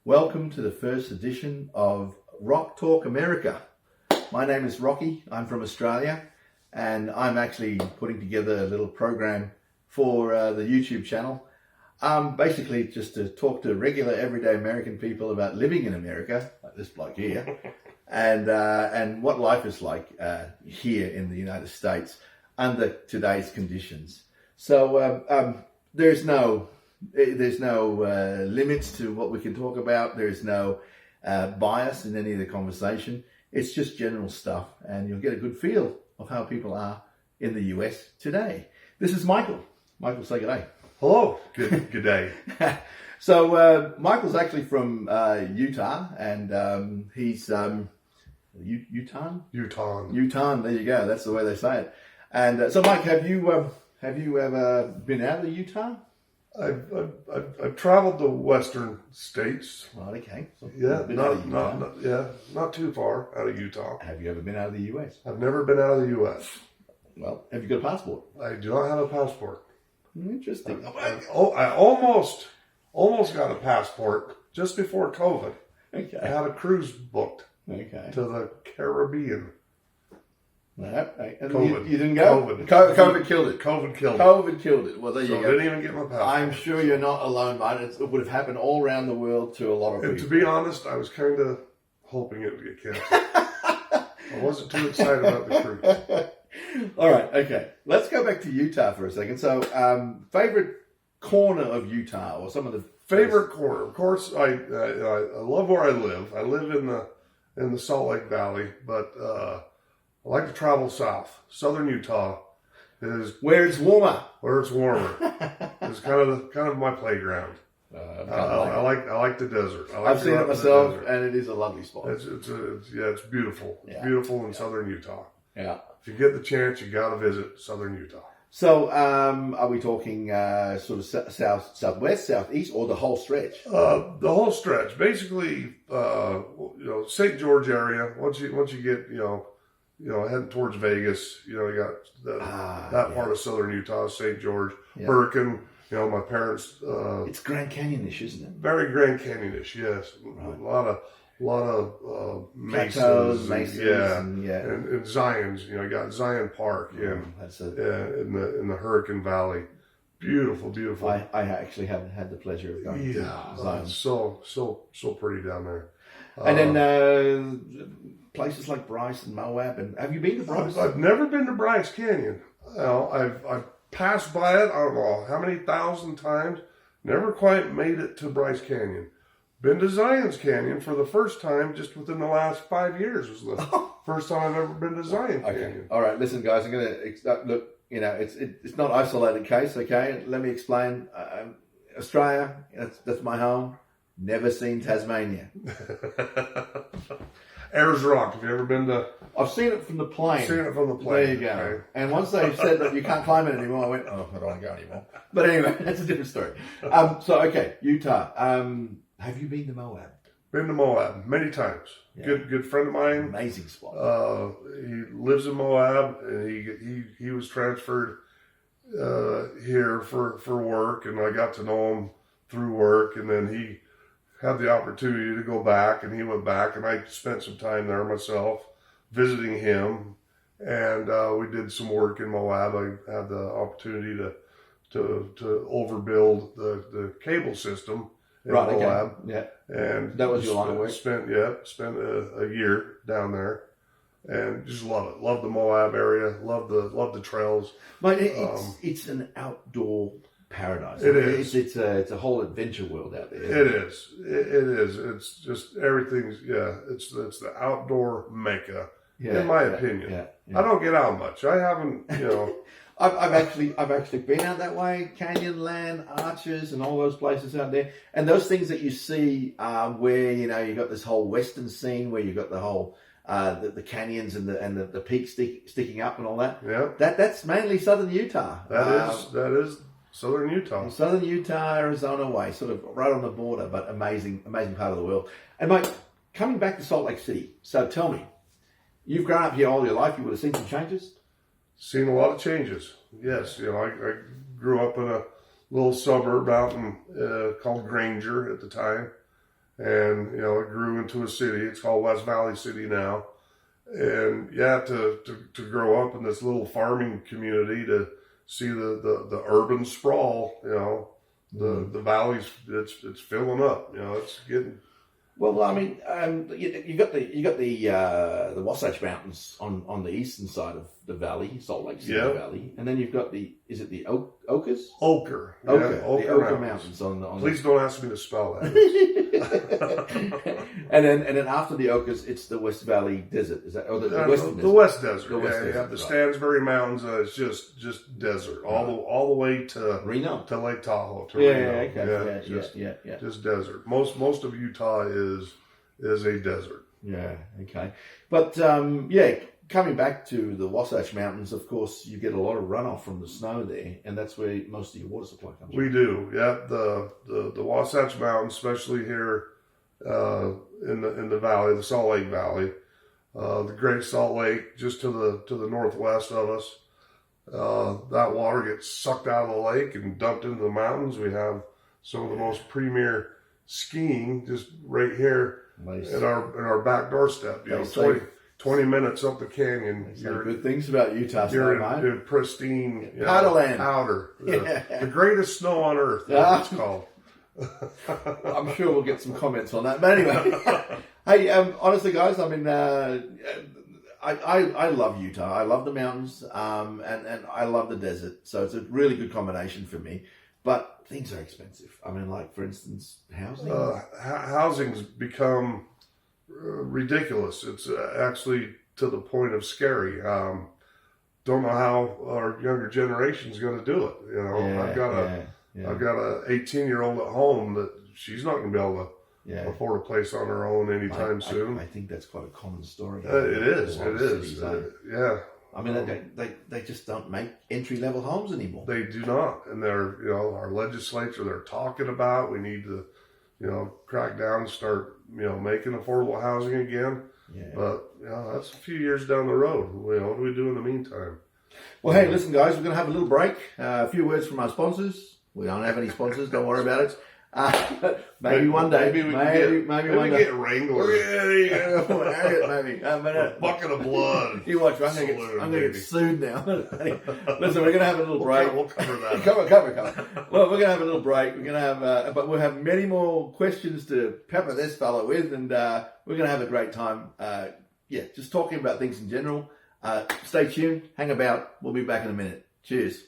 Welcome to the first edition of Rock Talk America. My name is Rocky. I'm from Australia, and I'm actually putting together a little program for the YouTube channel. Basically just to talk to regular everyday American people about living in America, like this bloke here, and what life is like here in the United States under today's conditions. So there's no limits to what we can talk about. There's no bias in any of the conversation. It's just general stuff, and you'll get a good feel of how people are in the US today. This is Michael. Michael, say good day. Hello. Good day. So Michael's actually from Utah, and he's Utah. There you go. That's the way they say it. And so, Mike, have you ever been out of Utah? I've traveled the western states. Right. Okay. So not too far out of Utah. Have you ever been out of the US? I've never been out of the US. Well, have you got a passport? I do not have a passport. Interesting. I almost got a passport just before COVID. Okay. I had a cruise booked. Okay. To the Caribbean. No, and COVID. You didn't go? COVID killed it. COVID killed it. COVID killed it. Well, there So you go. I didn't even get my passport. I'm sure you're not alone, mate. It would have happened all around the world to a lot of people. And to be honest, I was kind of hoping it would get canceled. I wasn't too excited about the cruise. All right, okay. Let's go back to Utah for a second. So, favorite corner of Utah, or some of the favorite corner? Of course, I love where I live. I live in the Salt Lake Valley, but I like to travel south. Southern Utah is where it's warmer. It's kind of my playground. I like the desert. I've seen it myself, and it is a lovely spot. It's beautiful. It's beautiful in Southern Utah. Yeah. If you get the chance, you got to visit Southern Utah. So, are we talking sort of southwest, southeast, or the whole stretch? The whole stretch, basically. St. George area. Once you get heading towards Vegas, you got that part of Southern Utah, St. George, Hurricane. My parents. It's Grand Canyon-ish, isn't it? Very Grand Canyon-ish, yes. Right. A lot of mesas, and Zions. You got Zion Park in the Hurricane Valley. Beautiful. I actually have had the pleasure of going to Zion. So pretty down there. And then places like Bryce and Moab. And have you been to Bryce? I've never been to Bryce Canyon. I've passed by it. I don't know how many thousand times. Never quite made it to Bryce Canyon. Been to Zion's Canyon for the first time just within the last 5 years. Was the first time I've ever been to Zion Canyon. All right, listen, guys. I'm going to look. It's not an isolated case. Okay, let me explain. Australia. That's my home. Never seen Tasmania. Ayers Rock. Have you ever been to? I've seen it from the plane. There you go. Okay. And once they said that you can't climb it anymore, I went, I don't want to go anymore. But anyway, that's a different story. Utah. Have you been to Moab? Been to Moab many times. Yeah. Good friend of mine. Amazing spot. He lives in Moab, and he was transferred here for work, and I got to know him through work, and then he had the opportunity to go back, and he went back, and I spent some time there myself visiting him, and we did some work in Moab. I had the opportunity to overbuild the cable system in Moab. Okay. Yeah. And that was your line of work. Spent a year down there, and just love it. Love the Moab area. Love the trails. But it's an outdoor paradise. It is. It's a whole adventure world out there. It is. It's just everything's. It's the outdoor mecca. In my opinion. Yeah. I don't get out much. I haven't. I've actually been out that way, Canyonland, Arches, and all those places out there. And those things that you see, where you got this whole western scene, where you got the whole the canyons and the peaks sticking up and all that. Yeah. That's mainly southern Utah. That is southern Utah. Southern Utah, Arizona way, sort of right on the border, but amazing part of the world. And mate, coming back to Salt Lake City. So tell me, you've grown up here all your life. You would have seen some changes. Seen a lot of changes. Yes, I grew up in a little suburb out in called Granger at the time, and it grew into a city. It's called West Valley City now. And yeah, to grow up in this little farming community, to see the urban sprawl, the valleys, it's filling up. It's getting. Well, I mean, you got the Wasatch Mountains on the eastern side of the valley, Salt Lake City Valley, and then you've got the Okas? Ochre. Ochre. Yeah, The Ochre Mountains. on Please don't ask me to spell that. and then after the Okas, it's the West Valley Desert. Is that the Western the West Desert? The West You Desert, have the right. Stansbury Mountains. It's just desert all the way to Reno. to Lake Tahoe. To Yeah, Reno. okay. Yeah. Just desert. Most of Utah is a desert. Yeah, okay. But coming back to the Wasatch Mountains, of course, you get a lot of runoff from the snow there, and that's where most of your water supply comes from. We do, yeah. The Wasatch Mountains, especially here in the valley, the Salt Lake Valley, the Great Salt Lake, just to the northwest of us. That water gets sucked out of the lake and dumped into the mountains. We have some of the most premier skiing just right here at our back doorstep. 20 minutes up the canyon. You're good things about Utah. You're in pristine Powderland. Powder. The greatest snow on earth, that's what it's called. I'm sure we'll get some comments on that. But anyway, hey, honestly, guys, I mean, I love Utah. I love the mountains, and I love the desert. So it's a really good combination for me. But things are expensive. I mean, like, for instance, housing. Housing's become ridiculous. It's actually to the point of scary. Don't know how our younger generation's going to do it. I've got a 18-year-old at home that she's not going to be able to afford a place on her own anytime soon. I think that's quite a common story. It is. Yeah. I mean, they just don't make entry-level homes anymore. They do not, and our legislature, they're talking about we need to, crack down and start, making affordable housing again. Yeah. But that's a few years down the road. What do we do in the meantime? Well, hey, listen, guys, we're going to have a little break. A few words from our sponsors. We don't have any sponsors. Don't worry about it. Maybe one day. Maybe one day. Get Wrangler. Maybe. A bucket of blood. You watch. I'm going to get sued now. Listen, we're going to have a little break. We'll cover that. Cover. Well, we're going to have a little break. We're going to have, but we'll have many more questions to pepper this fellow with, and we're going to have a great time. Just talking about things in general. Stay tuned. Hang about. We'll be back in a minute. Cheers.